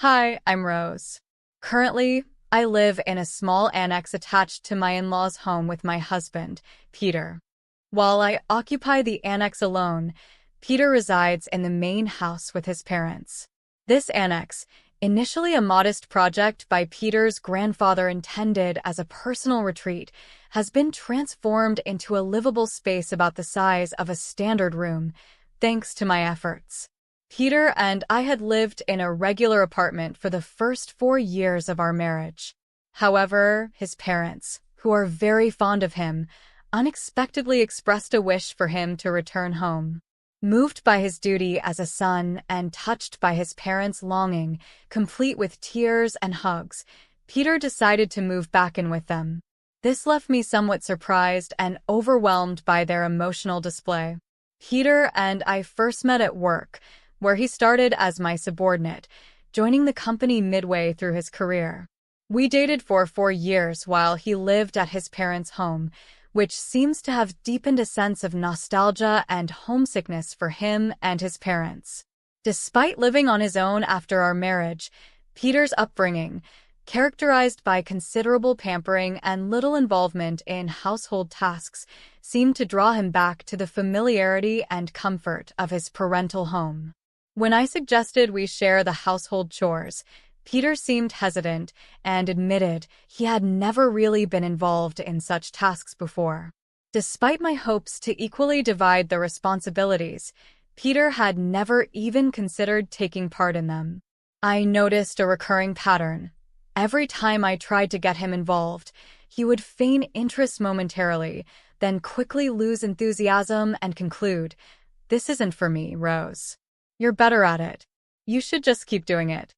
Hi, I'm Rose. Currently, I live in a small annex attached to my in-laws' home with my husband, Peter. While I occupy the annex alone, Peter resides in the main house with his parents. This annex, initially a modest project by Peter's grandfather intended as a personal retreat, has been transformed into a livable space about the size of a standard room, thanks to my efforts. Peter and I had lived in a regular apartment for the first 4 years of our marriage. However, his parents, who are very fond of him, unexpectedly expressed a wish for him to return home. Moved by his duty as a son and touched by his parents' longing, complete with tears and hugs, Peter decided to move back in with them. This left me somewhat surprised and overwhelmed by their emotional display. Peter and I first met at work, where he started as my subordinate, joining the company midway through his career. We dated for 4 years while he lived at his parents' home, which seems to have deepened a sense of nostalgia and homesickness for him and his parents. Despite living on his own after our marriage, Peter's upbringing, characterized by considerable pampering and little involvement in household tasks, seemed to draw him back to the familiarity and comfort of his parental home. When I suggested we share the household chores, Peter seemed hesitant and admitted he had never really been involved in such tasks before. Despite my hopes to equally divide the responsibilities, Peter had never even considered taking part in them. I noticed a recurring pattern. Every time I tried to get him involved, he would feign interest momentarily, then quickly lose enthusiasm and conclude, "This isn't for me, Rose. You're better at it. You should just keep doing it."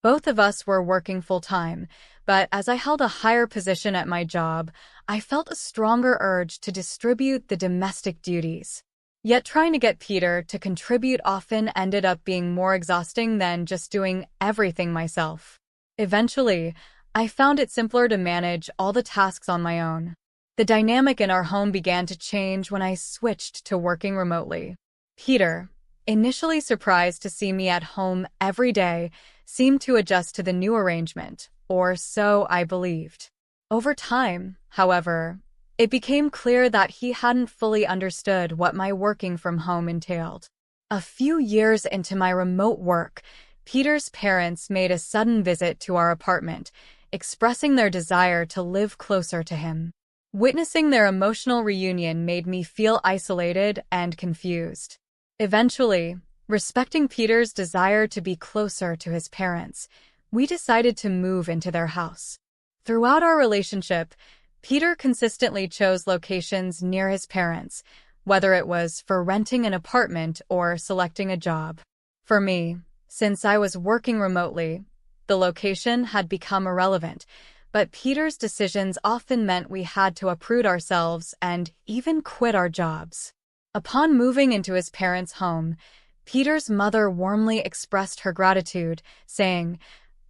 Both of us were working full-time, but as I held a higher position at my job, I felt a stronger urge to distribute the domestic duties. Yet trying to get Peter to contribute often ended up being more exhausting than just doing everything myself. Eventually, I found it simpler to manage all the tasks on my own. The dynamic in our home began to change when I switched to working remotely. Peter, initially surprised to see me at home every day, seemed to adjust to the new arrangement, or so I believed. Over time, however, it became clear that he hadn't fully understood what my working from home entailed. A few years into my remote work, Peter's parents made a sudden visit to our apartment, expressing their desire to live closer to him. Witnessing their emotional reunion made me feel isolated and confused. Eventually, respecting Peter's desire to be closer to his parents, we decided to move into their house. Throughout our relationship, Peter consistently chose locations near his parents, whether it was for renting an apartment or selecting a job. For me, since I was working remotely, the location had become irrelevant, but Peter's decisions often meant we had to uproot ourselves and even quit our jobs. Upon moving into his parents' home, Peter's mother warmly expressed her gratitude, saying,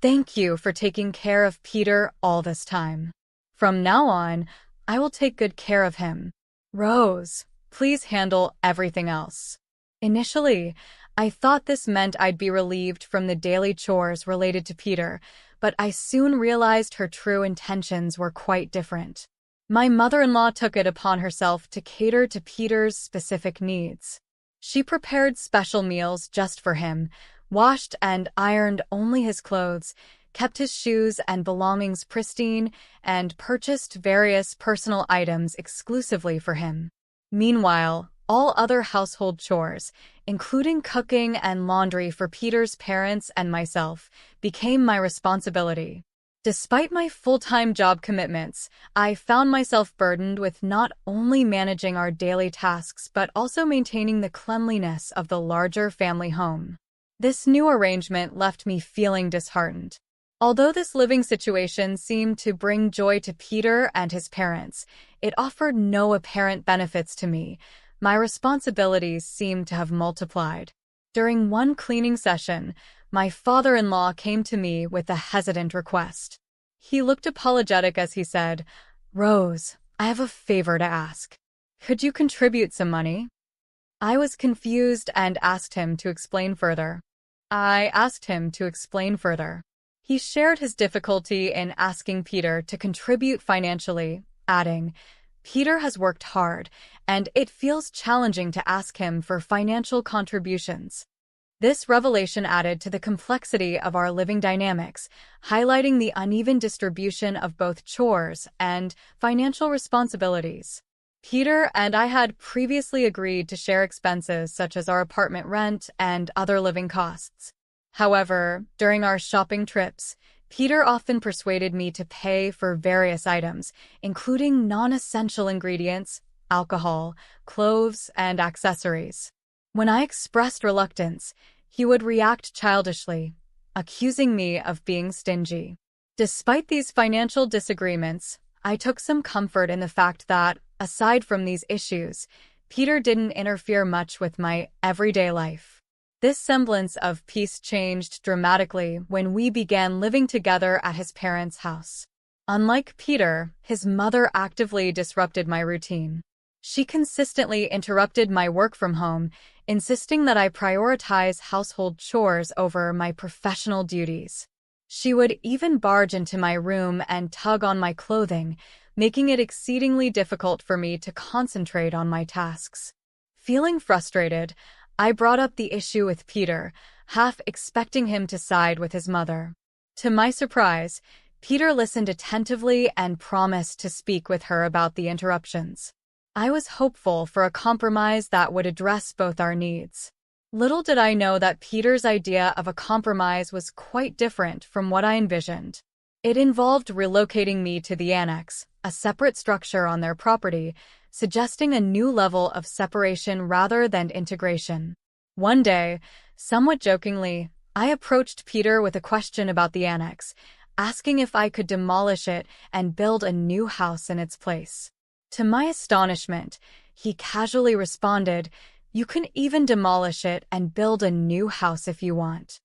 "Thank you for taking care of Peter all this time. From now on, I will take good care of him. Rose, please handle everything else." Initially, I thought this meant I'd be relieved from the daily chores related to Peter, but I soon realized her true intentions were quite different. My mother-in-law took it upon herself to cater to Peter's specific needs. She prepared special meals just for him, washed and ironed only his clothes, kept his shoes and belongings pristine, and purchased various personal items exclusively for him. Meanwhile, all other household chores, including cooking and laundry for Peter's parents and myself, became my responsibility. Despite my full-time job commitments, I found myself burdened with not only managing our daily tasks but also maintaining the cleanliness of the larger family home. This new arrangement left me feeling disheartened. Although this living situation seemed to bring joy to Peter and his parents, it offered no apparent benefits to me. My responsibilities seemed to have multiplied. During one cleaning session, my father-in-law came to me with a hesitant request. He looked apologetic as he said, "Rose, I have a favor to ask. Could you contribute some money?" I was confused and asked him to explain further. I asked him to explain further. He shared his difficulty in asking Peter to contribute financially, adding, "Peter has worked hard, and it feels challenging to ask him for financial contributions." This revelation added to the complexity of our living dynamics, highlighting the uneven distribution of both chores and financial responsibilities. Peter and I had previously agreed to share expenses such as our apartment rent and other living costs. However, during our shopping trips, Peter often persuaded me to pay for various items, including non-essential ingredients, alcohol, clothes, and accessories. When I expressed reluctance, he would react childishly, accusing me of being stingy. Despite these financial disagreements, I took some comfort in the fact that, aside from these issues, Peter didn't interfere much with my everyday life. This semblance of peace changed dramatically when we began living together at his parents' house. Unlike Peter, his mother actively disrupted my routine. She consistently interrupted my work from home, insisting that I prioritize household chores over my professional duties. She would even barge into my room and tug on my clothing, making it exceedingly difficult for me to concentrate on my tasks. Feeling frustrated, I brought up the issue with Peter, half expecting him to side with his mother. To my surprise, Peter listened attentively and promised to speak with her about the interruptions. I was hopeful for a compromise that would address both our needs. Little did I know that Peter's idea of a compromise was quite different from what I envisioned. It involved relocating me to the annex, a separate structure on their property, suggesting a new level of separation rather than integration. One day, somewhat jokingly, I approached Peter with a question about the annex, asking if I could demolish it and build a new house in its place. To my astonishment, he casually responded, "You can even demolish it and build a new house if you want."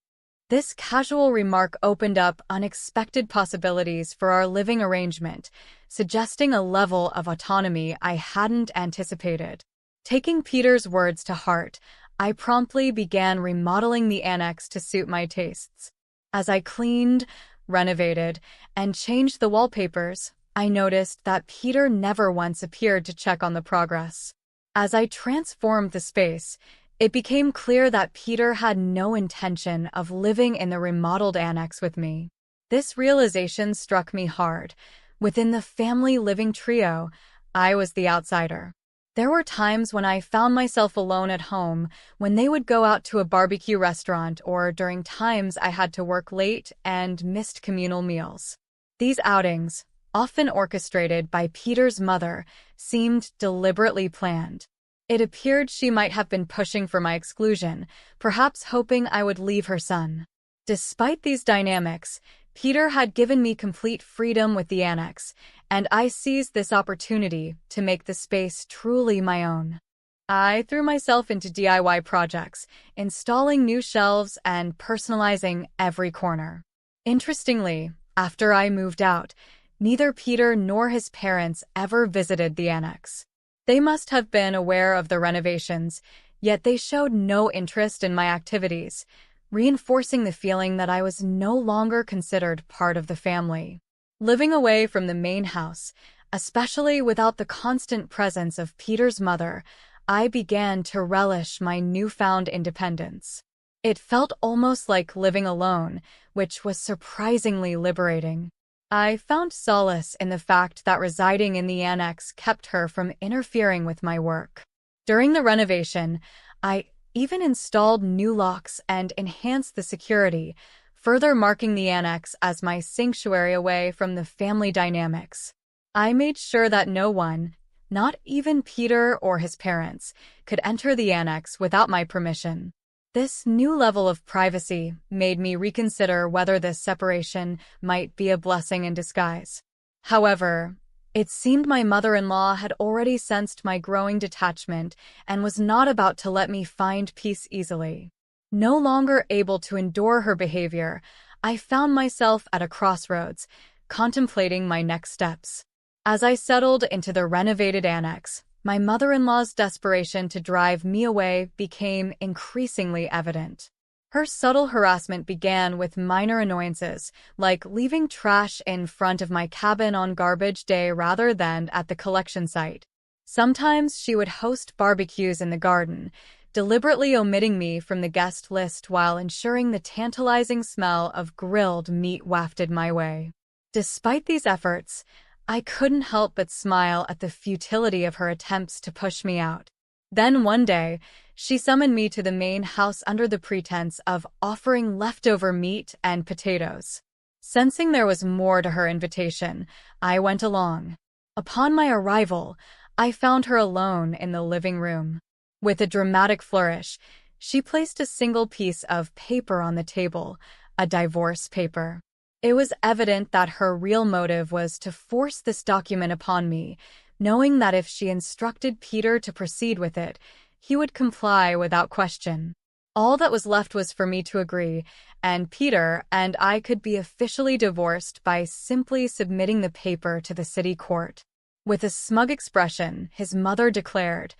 This casual remark opened up unexpected possibilities for our living arrangement, suggesting a level of autonomy I hadn't anticipated. Taking Peter's words to heart, I promptly began remodeling the annex to suit my tastes. As I cleaned, renovated, and changed the wallpapers, I noticed that Peter never once appeared to check on the progress. As I transformed the space, it became clear that Peter had no intention of living in the remodeled annex with me. This realization struck me hard. Within the family living trio, I was the outsider. There were times when I found myself alone at home, when they would go out to a barbecue restaurant, or during times I had to work late and missed communal meals. These outings, often orchestrated by Peter's mother, seemed deliberately planned. It appeared she might have been pushing for my exclusion, perhaps hoping I would leave her son. Despite these dynamics, Peter had given me complete freedom with the annex, and I seized this opportunity to make the space truly my own. I threw myself into DIY projects, installing new shelves and personalizing every corner. Interestingly, after I moved out, neither Peter nor his parents ever visited the annex. They must have been aware of the renovations, yet they showed no interest in my activities, reinforcing the feeling that I was no longer considered part of the family. Living away from the main house, especially without the constant presence of Peter's mother, I began to relish my newfound independence. It felt almost like living alone, which was surprisingly liberating. I found solace in the fact that residing in the annex kept her from interfering with my work. During the renovation, I even installed new locks and enhanced the security, further marking the annex as my sanctuary away from the family dynamics. I made sure that no one, not even Peter or his parents, could enter the annex without my permission. This new level of privacy made me reconsider whether this separation might be a blessing in disguise. However, it seemed my mother-in-law had already sensed my growing detachment and was not about to let me find peace easily. No longer able to endure her behavior, I found myself at a crossroads, contemplating my next steps. As I settled into the renovated annex, my mother-in-law's desperation to drive me away became increasingly evident. Her subtle harassment began with minor annoyances, like leaving trash in front of my cabin on garbage day rather than at the collection site. Sometimes she would host barbecues in the garden, deliberately omitting me from the guest list while ensuring the tantalizing smell of grilled meat wafted my way. Despite these efforts, I couldn't help but smile at the futility of her attempts to push me out. Then one day, she summoned me to the main house under the pretense of offering leftover meat and potatoes. Sensing there was more to her invitation, I went along. Upon my arrival, I found her alone in the living room. With a dramatic flourish, she placed a single piece of paper on the table, a divorce paper. It was evident that her real motive was to force this document upon me, knowing that if she instructed Peter to proceed with it, he would comply without question. All that was left was for me to agree, and Peter and I could be officially divorced by simply submitting the paper to the city court. With a smug expression, his mother declared,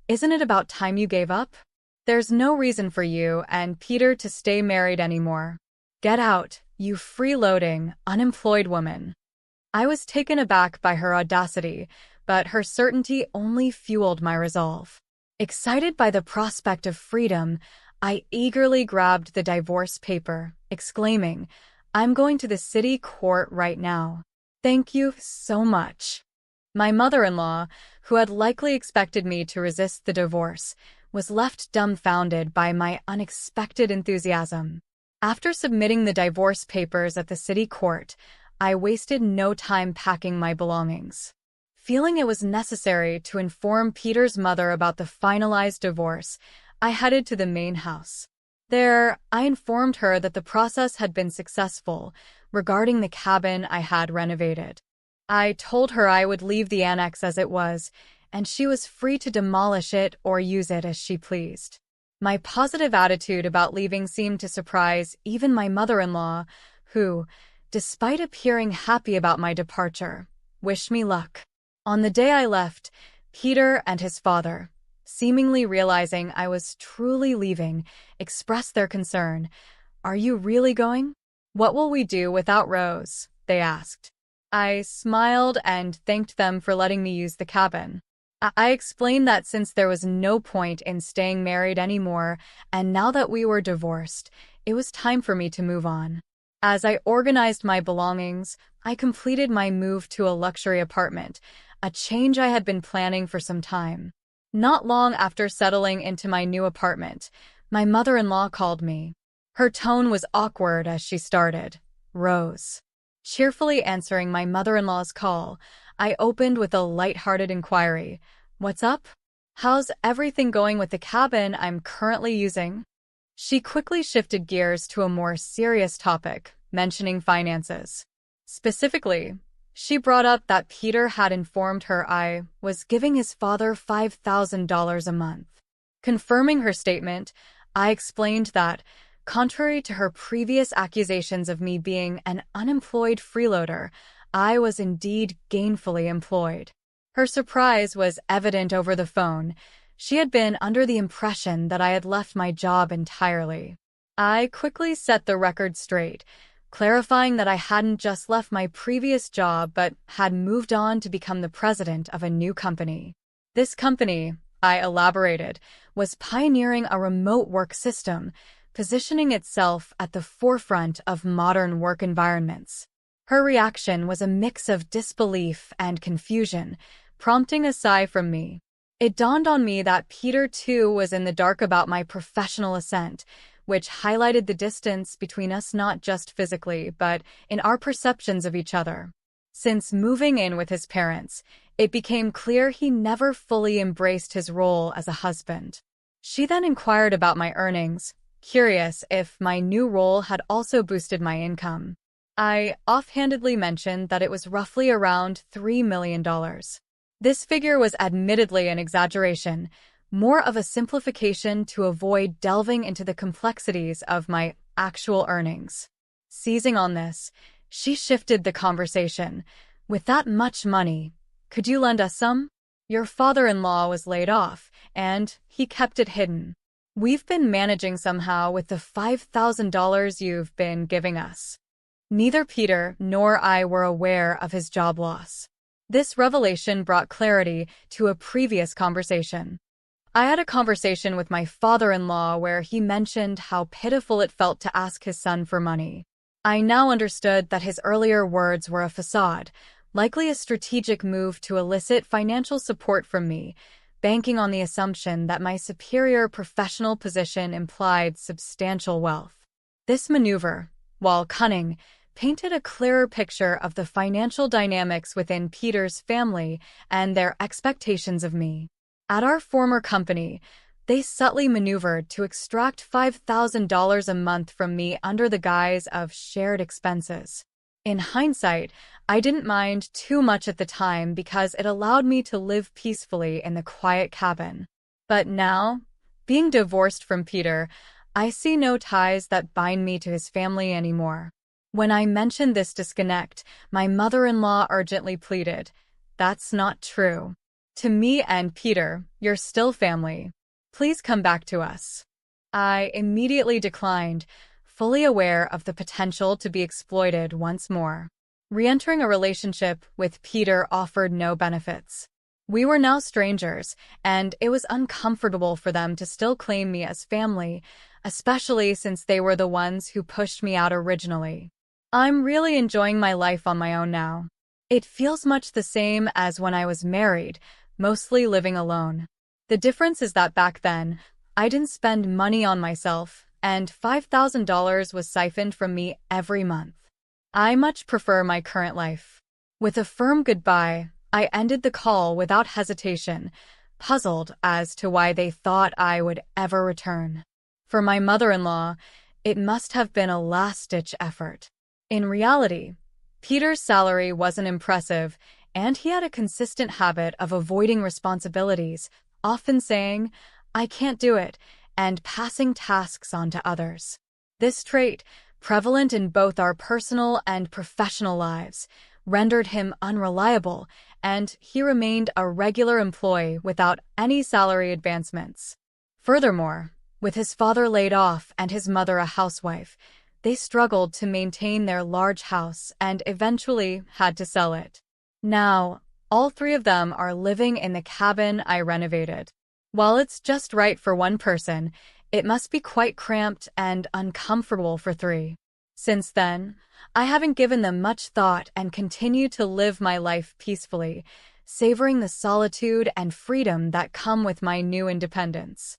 "Isn't it about time you gave up? There's no reason for you and Peter to stay married anymore. Get out, you freeloading, unemployed woman." I was taken aback by her audacity, but her certainty only fueled my resolve. Excited by the prospect of freedom, I eagerly grabbed the divorce paper, exclaiming, "I'm going to the city court right now. Thank you so much." My mother-in-law, who had likely expected me to resist the divorce, was left dumbfounded by my unexpected enthusiasm. After submitting the divorce papers at the city court, I wasted no time packing my belongings. Feeling it was necessary to inform Peter's mother about the finalized divorce, I headed to the main house. There, I informed her that the process had been successful regarding the cabin I had renovated. I told her I would leave the annex as it was, and she was free to demolish it or use it as she pleased. My positive attitude about leaving seemed to surprise even my mother-in-law, who, despite appearing happy about my departure, wished me luck. On the day I left, Peter and his father, seemingly realizing I was truly leaving, expressed their concern. "Are you really going? What will we do without Rose?" they asked. I smiled and thanked them for letting me use the cabin. I explained that since there was no point in staying married anymore, and now that we were divorced, it was time for me to move on. As I organized my belongings, I completed my move to a luxury apartment, a change I had been planning for some time. Not long after settling into my new apartment, my mother-in-law called me. Her tone was awkward as she started. "Rose." Cheerfully answering my mother-in-law's call, I opened with a light-hearted inquiry. "What's up? How's everything going with the cabin I'm currently using?" She quickly shifted gears to a more serious topic, mentioning finances. Specifically, she brought up that Peter had informed her I was giving his father $5,000 a month. Confirming her statement, I explained that, contrary to her previous accusations of me being an unemployed freeloader, I was indeed gainfully employed. Her surprise was evident over the phone. She had been under the impression that I had left my job entirely. I quickly set the record straight, clarifying that I hadn't just left my previous job but had moved on to become the president of a new company. This company, I elaborated, was pioneering a remote work system, positioning itself at the forefront of modern work environments. Her reaction was a mix of disbelief and confusion, prompting a sigh from me. It dawned on me that Peter, too, was in the dark about my professional ascent, which highlighted the distance between us not just physically, but in our perceptions of each other. Since moving in with his parents, it became clear he never fully embraced his role as a husband. She then inquired about my earnings, curious if my new role had also boosted my income. I offhandedly mentioned that it was roughly around $3 million. This figure was admittedly an exaggeration, more of a simplification to avoid delving into the complexities of my actual earnings. Seizing on this, she shifted the conversation. "With that much money, could you lend us some? Your father-in-law was laid off, and he kept it hidden." We've been managing somehow with the $5,000 you've been giving us. Neither Peter nor I were aware of his job loss. This revelation brought clarity to a previous conversation. I had a conversation with my father-in-law where he mentioned how pitiful it felt to ask his son for money. I now understood that his earlier words were a facade, likely a strategic move to elicit financial support from me, banking on the assumption that my superior professional position implied substantial wealth. This maneuver, while cunning, painted a clearer picture of the financial dynamics within Peter's family and their expectations of me. At our former company, they subtly maneuvered to extract $5,000 a month from me under the guise of shared expenses. In hindsight, I didn't mind too much at the time because it allowed me to live peacefully in the quiet cabin. But now, being divorced from Peter, I see no ties that bind me to his family anymore. When I mentioned this disconnect, my mother-in-law urgently pleaded, "That's not true. To me and Peter, you're still family. Please come back to us." I immediately declined, fully aware of the potential to be exploited once more. Re-entering a relationship with Peter offered no benefits. We were now strangers, and it was uncomfortable for them to still claim me as family, especially since they were the ones who pushed me out originally. I'm really enjoying my life on my own now. It feels much the same as when I was married, mostly living alone. The difference is that back then, I didn't spend money on myself, and $5,000 was siphoned from me every month. I much prefer my current life. With a firm goodbye, I ended the call without hesitation, puzzled as to why they thought I would ever return. For my mother-in-law, it must have been a last-ditch effort. In reality, Peter's salary wasn't impressive, and he had a consistent habit of avoiding responsibilities, often saying, "I can't do it," and passing tasks on to others. This trait, prevalent in both our personal and professional lives, rendered him unreliable, and he remained a regular employee without any salary advancements. Furthermore, with his father laid off and his mother a housewife, they struggled to maintain their large house and eventually had to sell it. Now, all three of them are living in the cabin I renovated. While it's just right for one person, it must be quite cramped and uncomfortable for three. Since then, I haven't given them much thought and continue to live my life peacefully, savoring the solitude and freedom that come with my new independence.